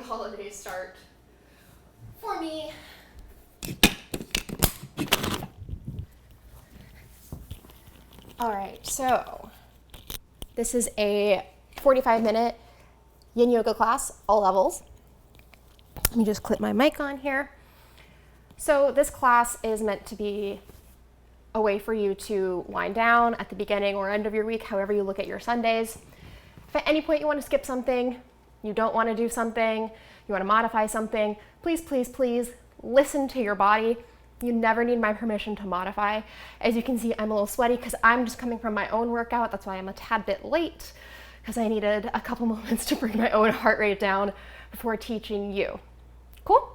holiday start for me. All right, so this is a 45-minute yin yoga class, all levels. Let me just clip my mic on here. So this class is meant to be a way for you to wind down at the beginning or end of your week, however you look at your Sundays. If at any point you want to skip something, you don't want to do something, you want to modify something, please, please, please listen to your body. You never need my permission to modify. As you can see, I'm a little sweaty because I'm just coming from my own workout. That's why I'm a tad bit late, because I needed a couple moments to bring my own heart rate down before teaching you. Cool?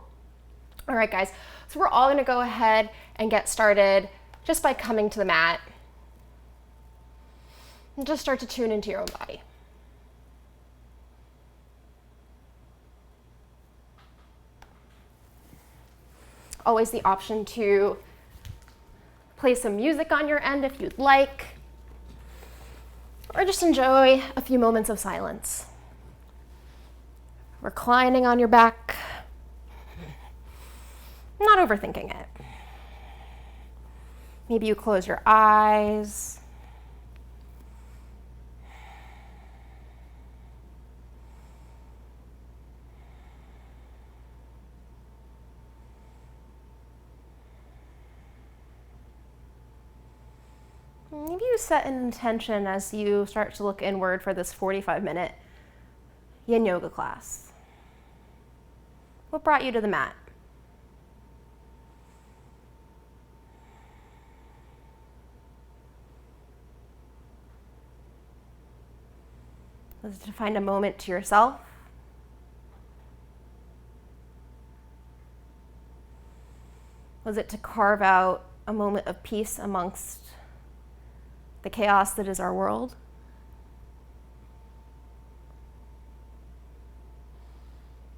All right, guys. So we're all going to go ahead and get started just by coming to the mat. And just start to tune into your own body. Always the option to play some music on your end if you'd like, or just enjoy a few moments of silence. Reclining on your back, not overthinking it. Maybe you close your eyes. Maybe you set an intention as you start to look inward for this 45-minute yin yoga class. What brought you to the mat? Was it to find a moment to yourself? Was it to carve out a moment of peace amongst the chaos that is our world?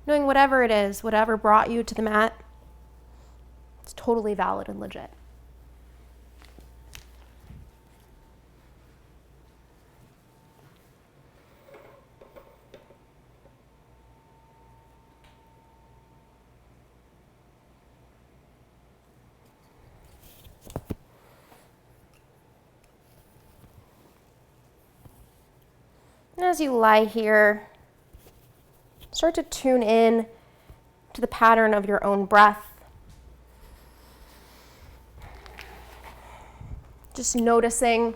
Knowing whatever it is, whatever brought you to the mat, it's totally valid and legit. And as you lie here, start to tune in to the pattern of your own breath. Just noticing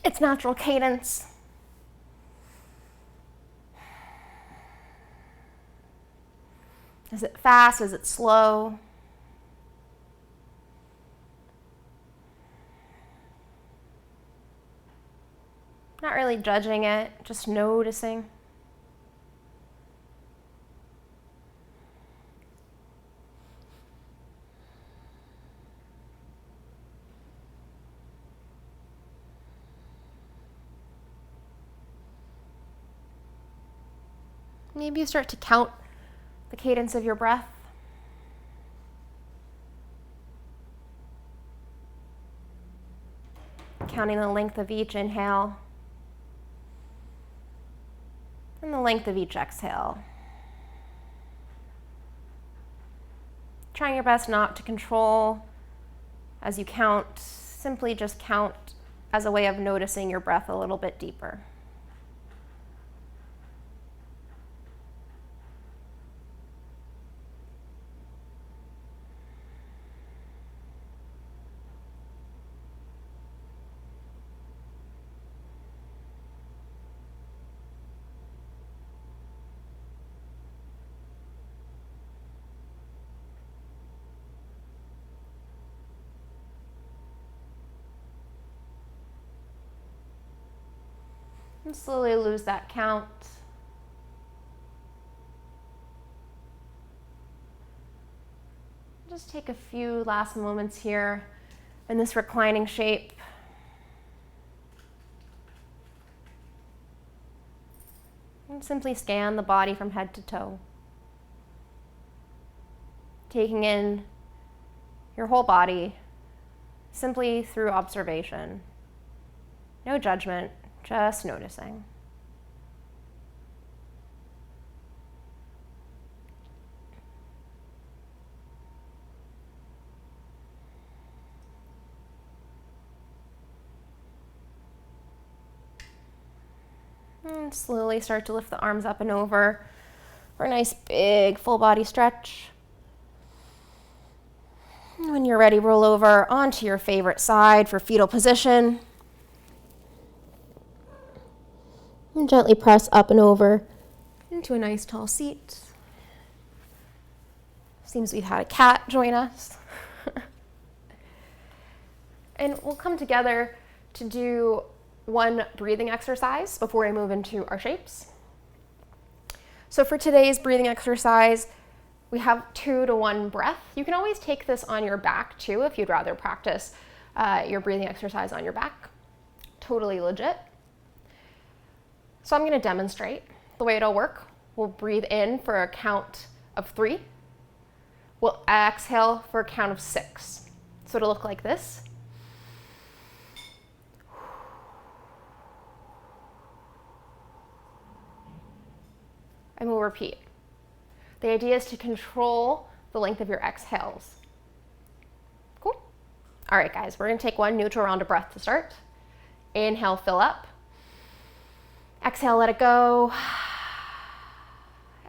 its natural cadence. Is it fast? Is it slow? Not really judging it, just noticing. Maybe you start to count the cadence of your breath. Counting the length of each inhale and the length of each exhale. Trying your best not to control as you count, simply just count as a way of noticing your breath a little bit deeper. And slowly lose that count. Just take a few last moments here in this reclining shape. And simply scan the body from head to toe. Taking in your whole body simply through observation. No judgment, just noticing. And slowly start to lift the arms up and over for a nice big full body stretch. And when you're ready, roll over onto your favorite side for fetal position. And gently press up and over into a nice tall seat. Seems we've had a cat join us. And we'll come together to do one breathing exercise before we move into our shapes. So for today's breathing exercise, we have 2 to 1 breath. You can always take this on your back too if you'd rather practice your breathing exercise on your back. Totally legit. So I'm going to demonstrate the way it'll work. We'll breathe in for a count of 3. We'll exhale for a count of 6. So it'll look like this. And we'll repeat. The idea is to control the length of your exhales. Cool? All right, guys, we're going to take one neutral round of breath to start. Inhale, fill up. Exhale, let it go.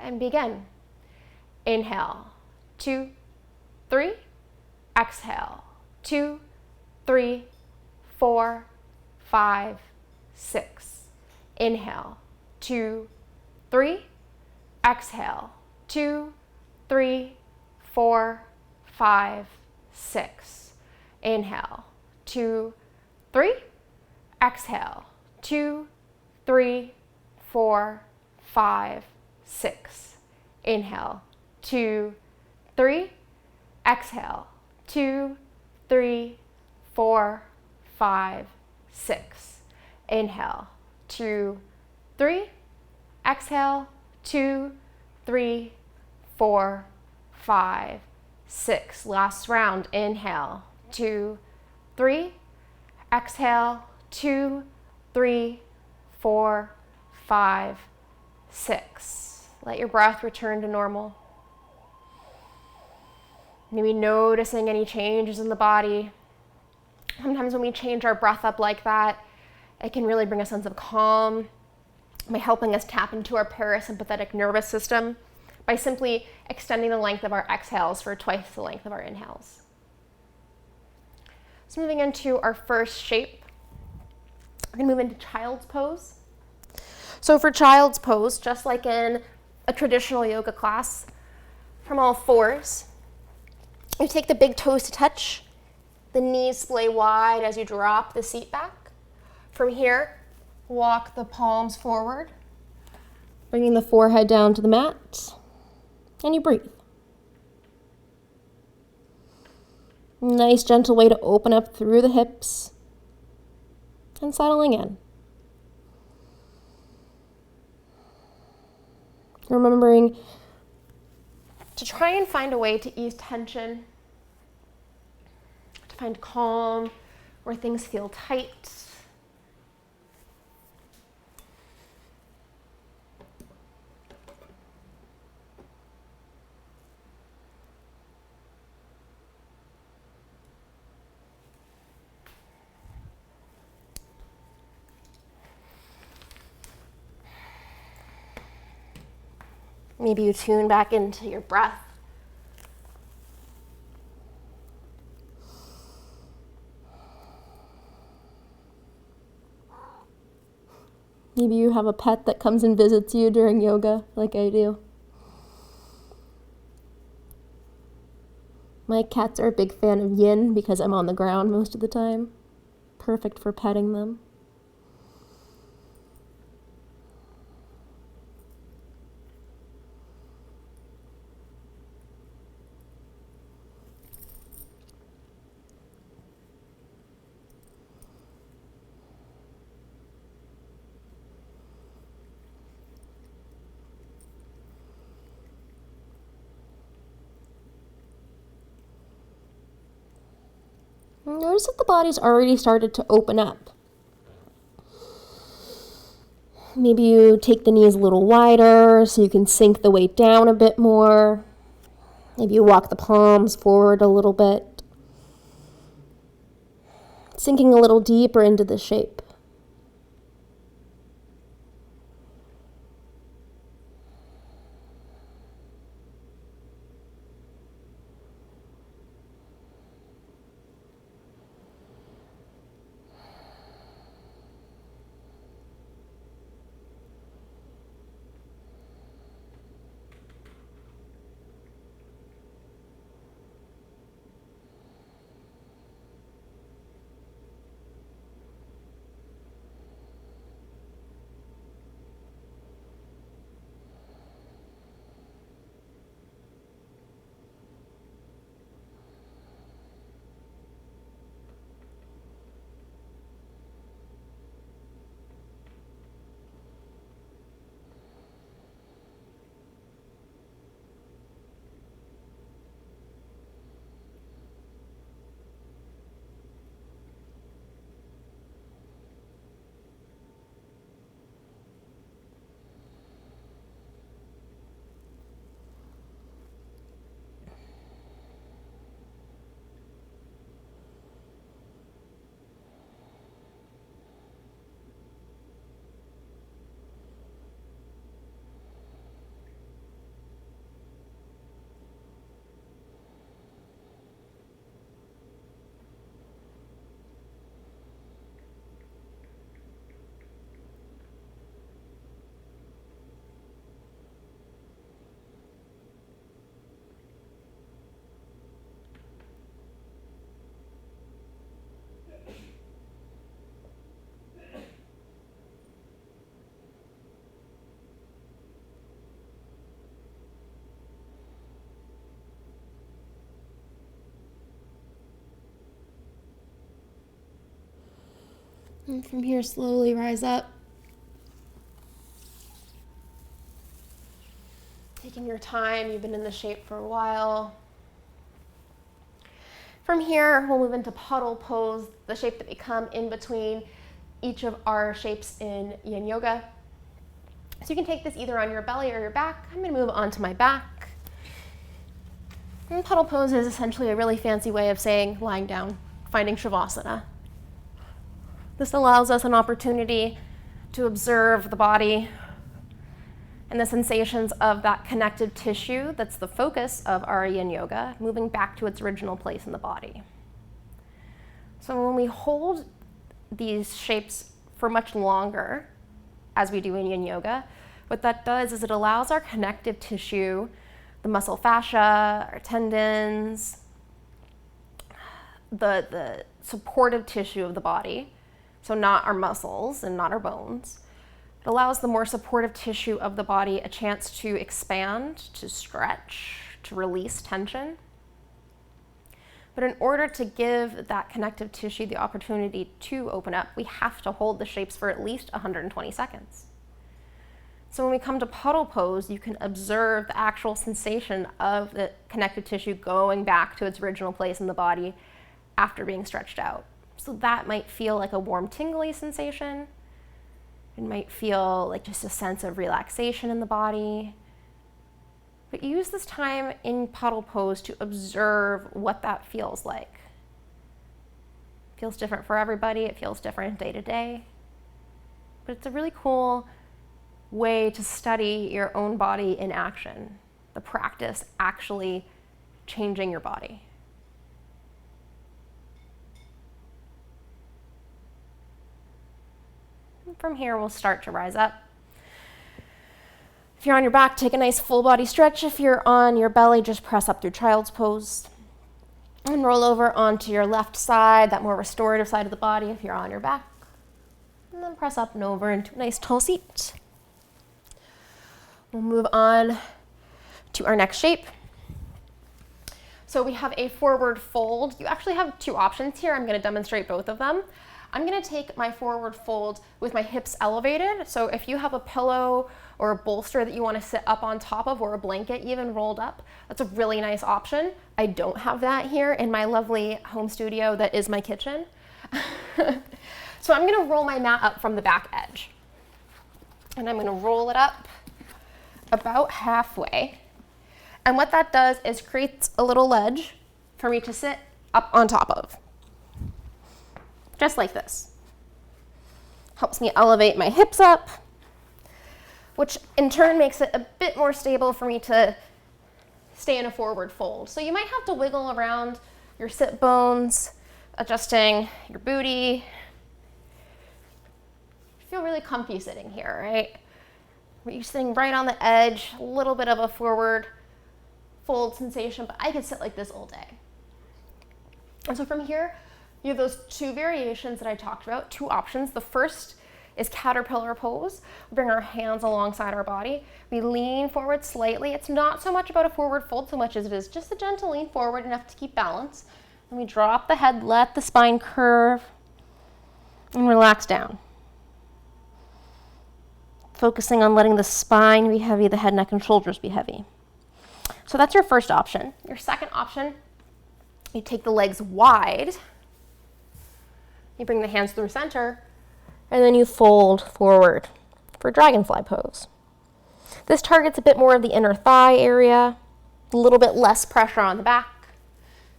And begin. Inhale, 2, 3. Exhale, 2, 3, 4, 5, 6. Inhale, 2, 3. Exhale, 2, 3, 4, 5, 6. Inhale, 2, 3. Exhale, 2, 3, 4, 5, 6. Inhale, 2, 3. Exhale, 2, 3, 4, 5, 6. Inhale, 2, 3. Exhale, 2, 3, 4, 5, 6. Last round. Inhale, 2, 3. Exhale, 2, 3, 4, 5, 6. Let your breath return to normal. Maybe noticing any changes in the body. Sometimes when we change our breath up like that, it can really bring a sense of calm by helping us tap into our parasympathetic nervous system by simply extending the length of our exhales for twice the length of our inhales. So moving into our first shape, we're going to move into child's pose. So for child's pose, just like in a traditional yoga class, from all fours, you take the big toes to touch, the knees splay wide as you drop the seat back. From here, walk the palms forward, bringing the forehead down to the mat, and you breathe. Nice gentle way to open up through the hips and settling in. Remembering to try and find a way to ease tension, to find calm where things feel tight. Maybe you tune back into your breath. Maybe you have a pet that comes and visits you during yoga, like I do. My cats are a big fan of yin because I'm on the ground most of the time. Perfect for petting them. Notice that the body's already started to open up. Maybe you take the knees a little wider so you can sink the weight down a bit more. Maybe you walk the palms forward a little bit, sinking a little deeper into the shape. And from here, slowly rise up. Taking your time, you've been in the shape for a while. From here, we'll move into puddle pose, the shape that we come in between each of our shapes in Yin Yoga. So you can take this either on your belly or your back. I'm going to move on to my back. And puddle pose is essentially a really fancy way of saying lying down, finding Shavasana. This allows us an opportunity to observe the body and the sensations of that connective tissue that's the focus of our Yin Yoga, moving back to its original place in the body. So when we hold these shapes for much longer, as we do in Yin Yoga, what that does is it allows our connective tissue, the muscle fascia, our tendons, the supportive tissue of the body, so not our muscles and not our bones. It allows the more supportive tissue of the body a chance to expand, to stretch, to release tension. But in order to give that connective tissue the opportunity to open up, we have to hold the shapes for at least 120 seconds. So when we come to puddle pose, you can observe the actual sensation of the connective tissue going back to its original place in the body after being stretched out. So that might feel like a warm, tingly sensation. It might feel like just a sense of relaxation in the body. But use this time in puddle pose to observe what that feels like. It feels different for everybody. It feels different day to day. But it's a really cool way to study your own body in action, the practice actually changing your body. And from here, we'll start to rise up. If you're on your back, take a nice full body stretch. If you're on your belly, just press up through child's pose. And roll over onto your left side, that more restorative side of the body if you're on your back. And then press up and over into a nice tall seat. We'll move on to our next shape. So we have a forward fold. You actually have two options here. I'm going to demonstrate both of them. I'm going to take my forward fold with my hips elevated. So if you have a pillow or a bolster that you want to sit up on top of, or a blanket even rolled up, that's a really nice option. I don't have that here in my lovely home studio that is my kitchen. So I'm going to roll my mat up from the back edge. And I'm going to roll it up about halfway. And what that does is creates a little ledge for me to sit up on top of. Just like this. Helps me elevate my hips up, which in turn makes it a bit more stable for me to stay in a forward fold. So you might have to wiggle around your sit bones, adjusting your booty. I feel really comfy sitting here, right? You're sitting right on the edge, a little bit of a forward fold sensation, but I could sit like this all day. And so from here, you have those two variations that I talked about, two options. The first is caterpillar pose. We bring our hands alongside our body. We lean forward slightly. It's not so much about a forward fold so much as it is just a gentle lean forward enough to keep balance. And we drop the head, let the spine curve, and relax down. Focusing on letting the spine be heavy, the head, neck, and shoulders be heavy. So that's your first option. Your second option, you take the legs wide, you bring the hands through center, and then you fold forward for dragonfly pose. This targets a bit more of the inner thigh area, a little bit less pressure on the back.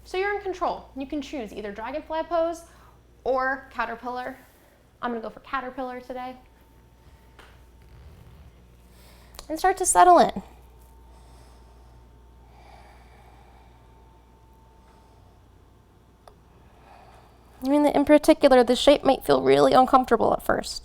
So you're in control. You can choose either dragonfly pose or caterpillar. I'm gonna go for caterpillar today. And start to settle in. I mean, in particular, the shape might feel really uncomfortable at first.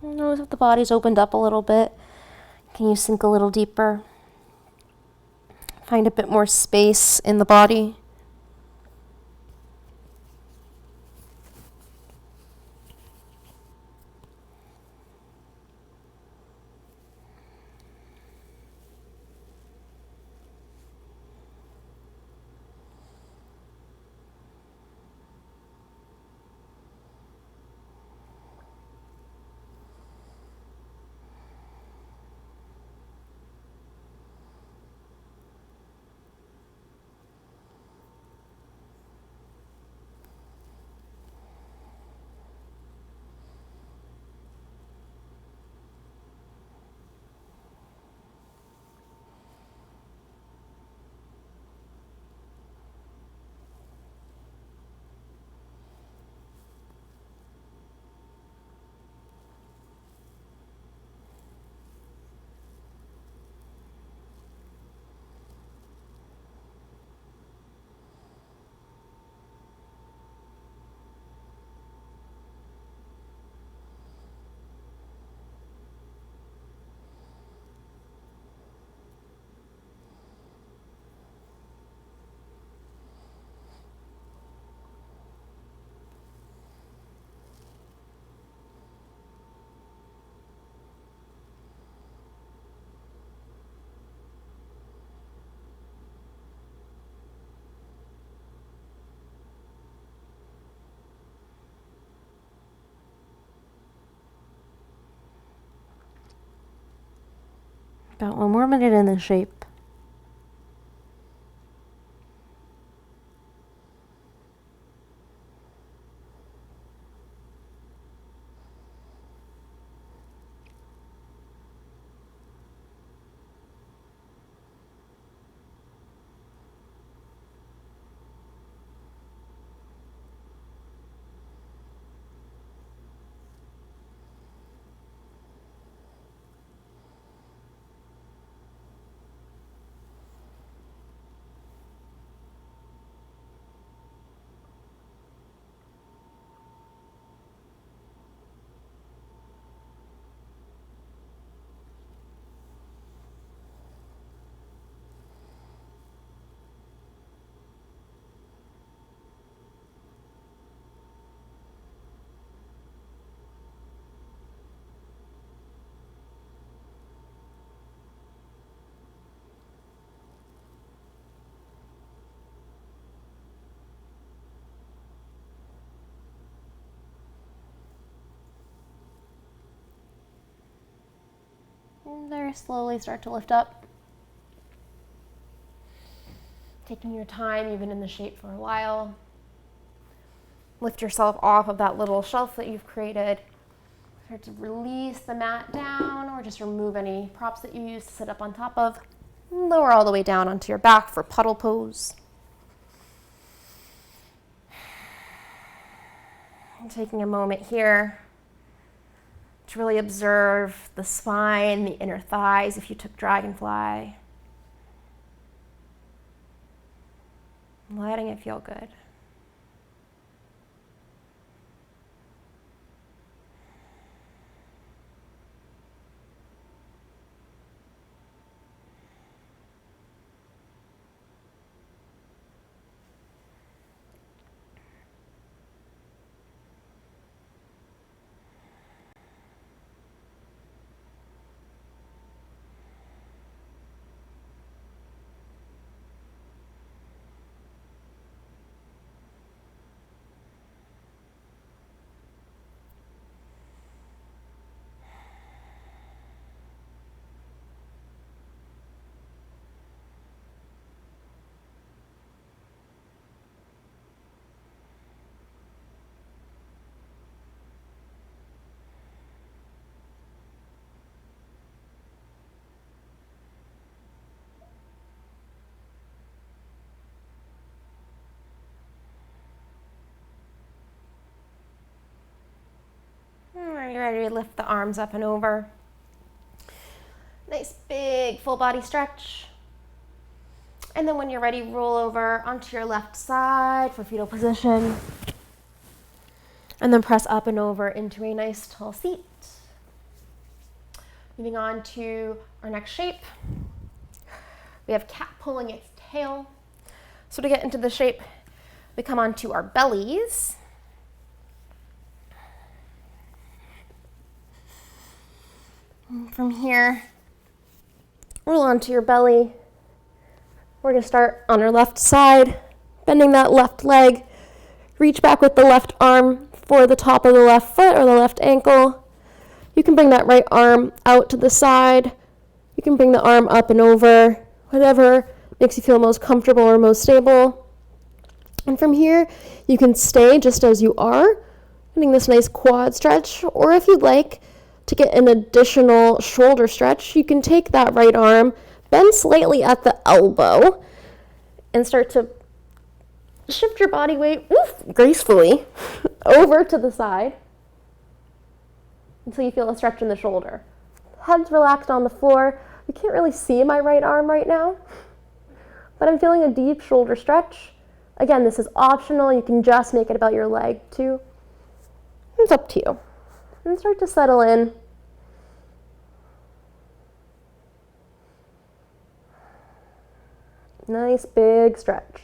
Notice if the body's opened up a little bit. Can you sink a little deeper? Find a bit more space in the body. About 1 more minute in this shape. And very slowly start to lift up. Taking your time, even in the shape for a while. Lift yourself off of that little shelf that you've created. Start to release the mat down, or just remove any props that you use to sit up on top of. Lower all the way down onto your back for puddle pose. And taking a moment here to really observe the spine, the inner thighs if you took dragonfly. Letting it feel good. Alright, you're ready to lift the arms up and over. Nice big full body stretch. And then when you're ready, roll over onto your left side for fetal position. And then press up and over into a nice tall seat. Moving on to our next shape. We have cat pulling its tail. So to get into the shape, we come onto our bellies. And from here, roll onto your belly. We're going to start on our left side, bending that left leg. Reach back with the left arm for the top of the left foot or the left ankle. You can bring that right arm out to the side. You can bring the arm up and over, whatever makes you feel most comfortable or most stable. And from here, you can stay just as you are, getting this nice quad stretch, or if you'd like to get an additional shoulder stretch, you can take that right arm, bend slightly at the elbow, and start to shift your body weight gracefully over to the side until you feel a stretch in the shoulder. Head's relaxed on the floor. You can't really see my right arm right now, but I'm feeling a deep shoulder stretch. Again, this is optional. You can just make it about your leg too. It's up to you. And start to settle in. Nice big stretch.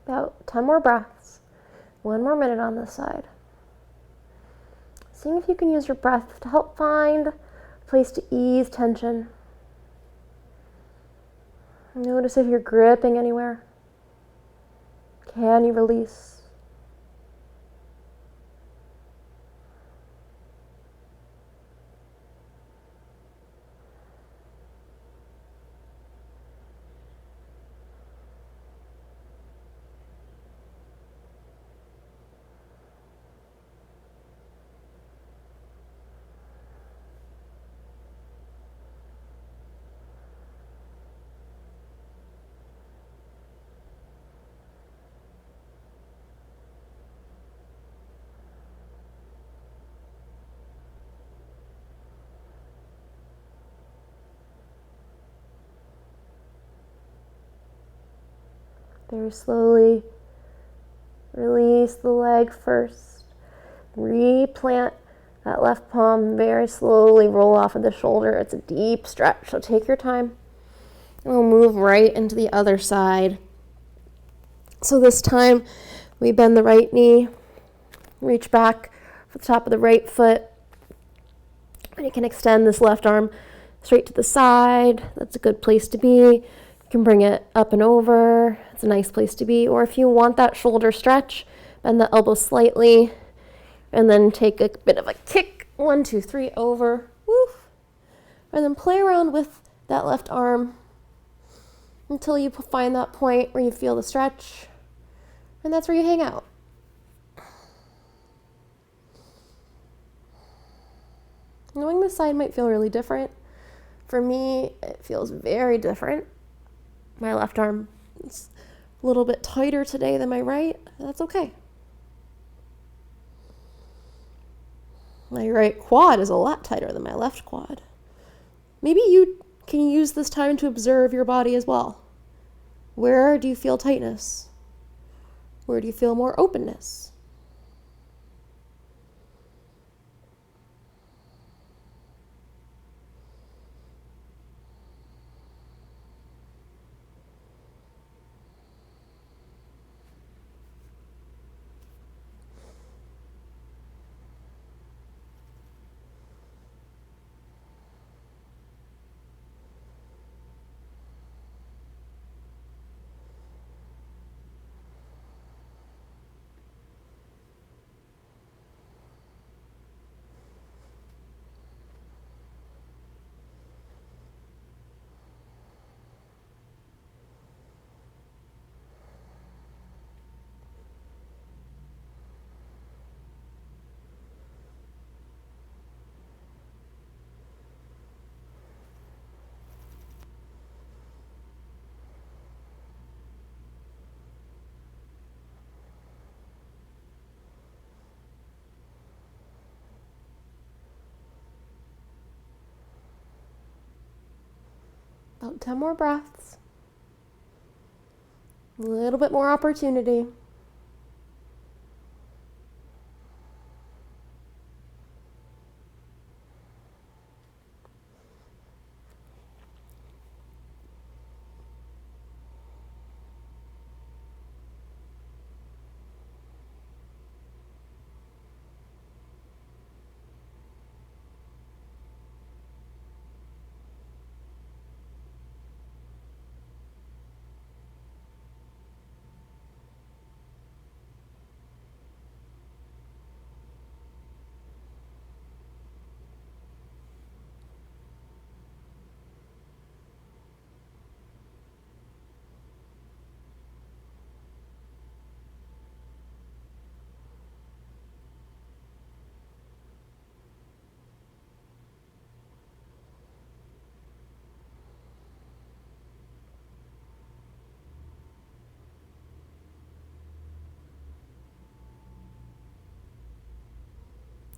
About 10 more breaths. 1 more minute on this side. Seeing if you can use your breath to help find a place to ease tension. Notice if you're gripping anywhere. Can you release? Very slowly release the leg first. Replant that left palm. Very slowly roll off of the shoulder. It's a deep stretch, so take your time. And we'll move right into the other side. So this time we bend the right knee, reach back for the top of the right foot, and you can extend this left arm straight to the side. That's a good place to be. You can bring it up and over. It's a nice place to be. Or if you want that shoulder stretch, bend the elbow slightly and then take a bit of a kick. 1, 2, 3, over. Woof. And then play around with that left arm until you find that point where you feel the stretch. And that's where you hang out. Knowing this side might feel really different For me, it feels very different. My left arm is a little bit tighter today than my right. That's okay. My right quad is a lot tighter than my left quad. Maybe you can use this time to observe your body as well. Where do you feel tightness? Where do you feel more openness? About 10 more breaths. A little bit more opportunity.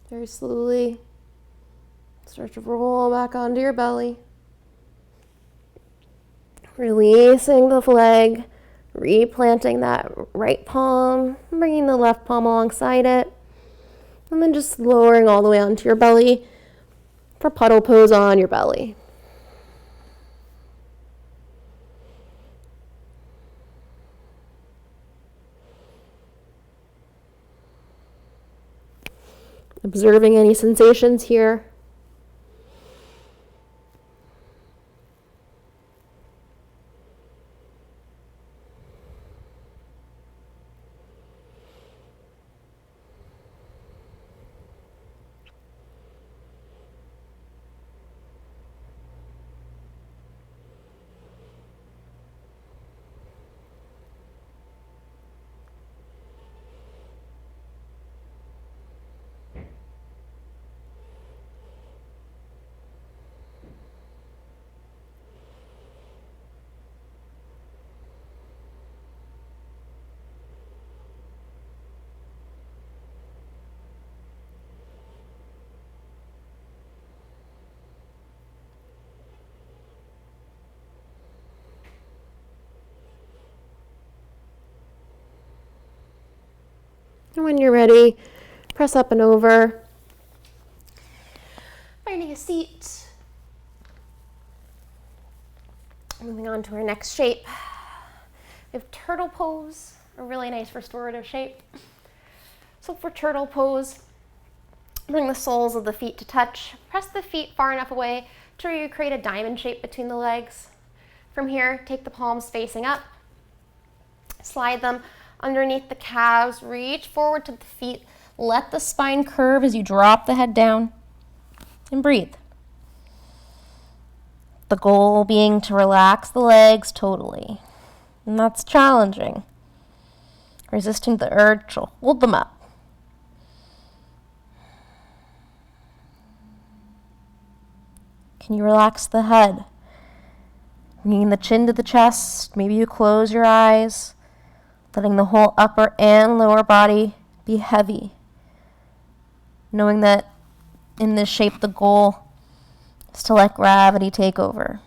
Very slowly, start to roll back onto your belly. Releasing the leg, replanting that right palm, bringing the left palm alongside it, and then just lowering all the way onto your belly for puddle pose on your belly. Observing any sensations here. And when you're ready, press up and over. Finding a seat. Moving on to our next shape. We have turtle pose, a really nice restorative shape. So for turtle pose, bring the soles of the feet to touch. Press the feet far enough away to where you create a diamond shape between the legs. From here, take the palms facing up. Slide them underneath the calves. Reach forward to the feet. Let the spine curve as you drop the head down. And breathe. The goal being to relax the legs totally. And that's challenging. Resisting the urge to hold them up. Can you relax the head? Bringing the chin to the chest. Maybe you close your eyes, letting the whole upper and lower body be heavy. Knowing that in this shape, the goal is to let gravity take over.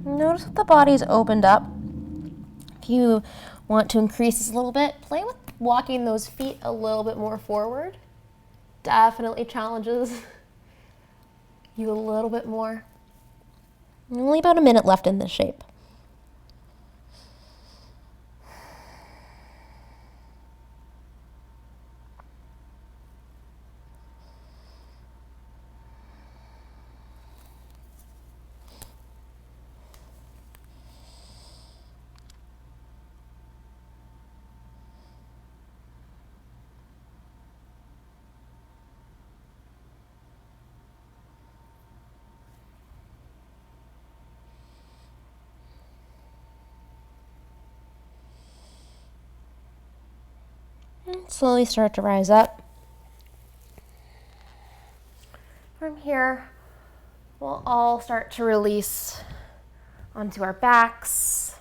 Notice that the body's opened up. If you want to increase this a little bit, play with walking those feet a little bit more forward. Definitely challenges you a little bit more. Only about a minute left in this shape. And slowly start to rise up. From here, we'll all start to release onto our backs.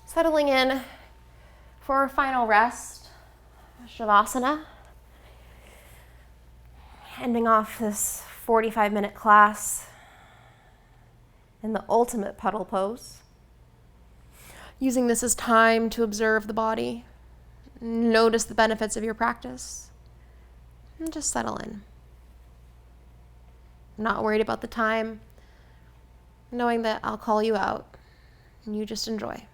Settling in for our final rest, Shavasana. Ending off this 45-minute class in the ultimate puddle pose. Using this as time to observe the body. Notice the benefits of your practice. And just settle in. Not worried about the time. Knowing that I'll call you out and you just enjoy.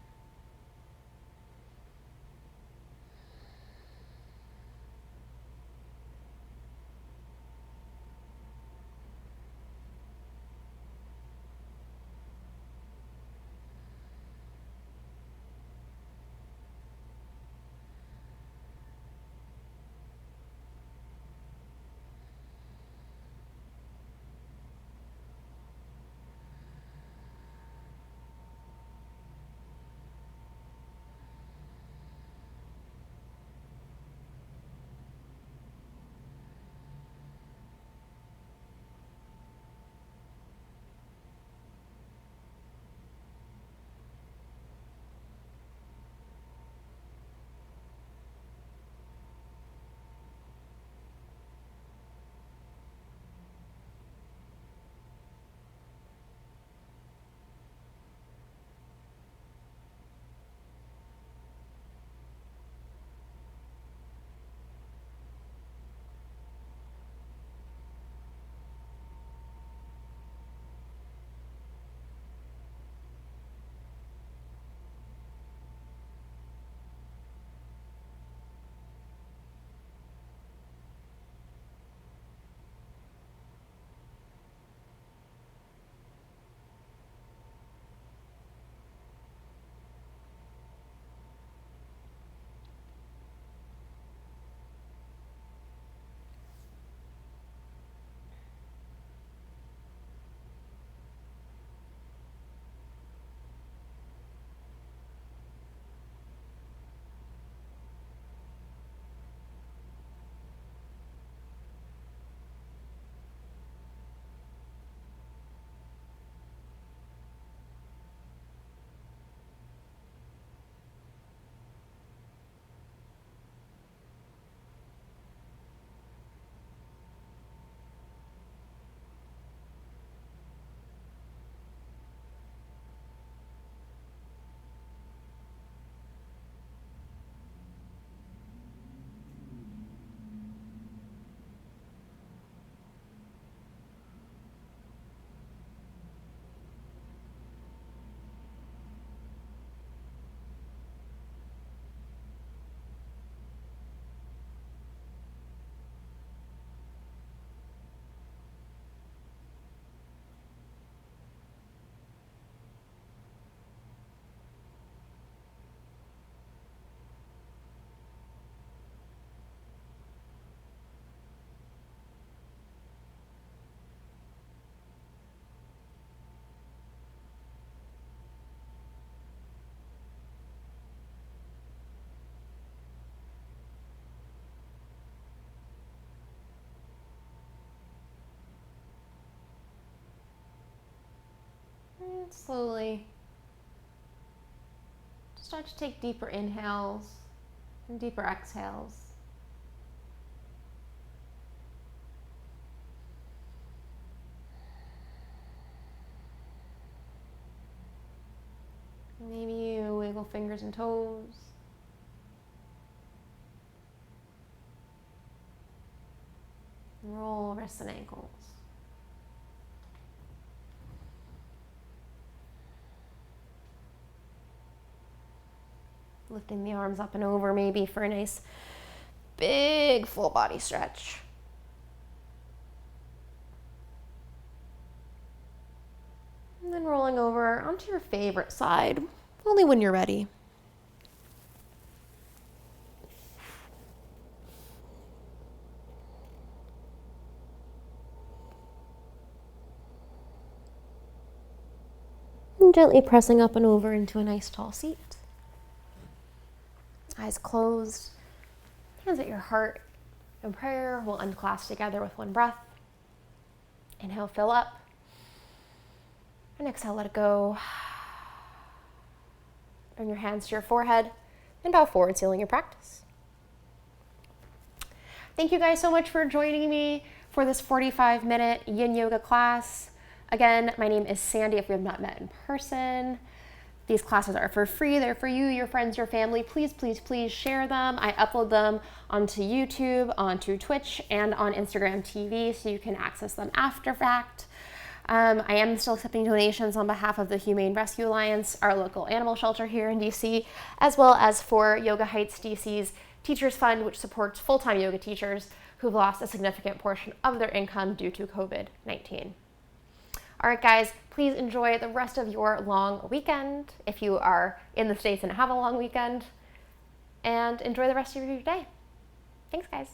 And slowly start to take deeper inhales and deeper exhales. Maybe you wiggle fingers and toes. Roll wrists and ankles. Lifting the arms up and over maybe for a nice big full body stretch. And then rolling over onto your favorite side, only when you're ready. And gently pressing up and over into a nice tall seat. Eyes closed, hands at your heart. In prayer, we'll unclasp together with one breath. Inhale, fill up. And exhale, let it go. Bring your hands to your forehead and bow forward, sealing your practice. Thank you guys so much for joining me for this 45-minute yin yoga class. Again, my name is Sandy if we have not met in person. These classes are for free. They're for you, your friends, your family. Please, please, please share them. I upload them onto YouTube, onto Twitch, and on Instagram TV, so you can access them after fact. I am still accepting donations on behalf of the Humane Rescue Alliance, our local animal shelter here in DC, as well as for Yoga Heights DC's Teachers Fund, which supports full-time yoga teachers who've lost a significant portion of their income due to COVID-19. All right, guys, please enjoy the rest of your long weekend if you are in the States and have a long weekend, and enjoy the rest of your day. Thanks, guys.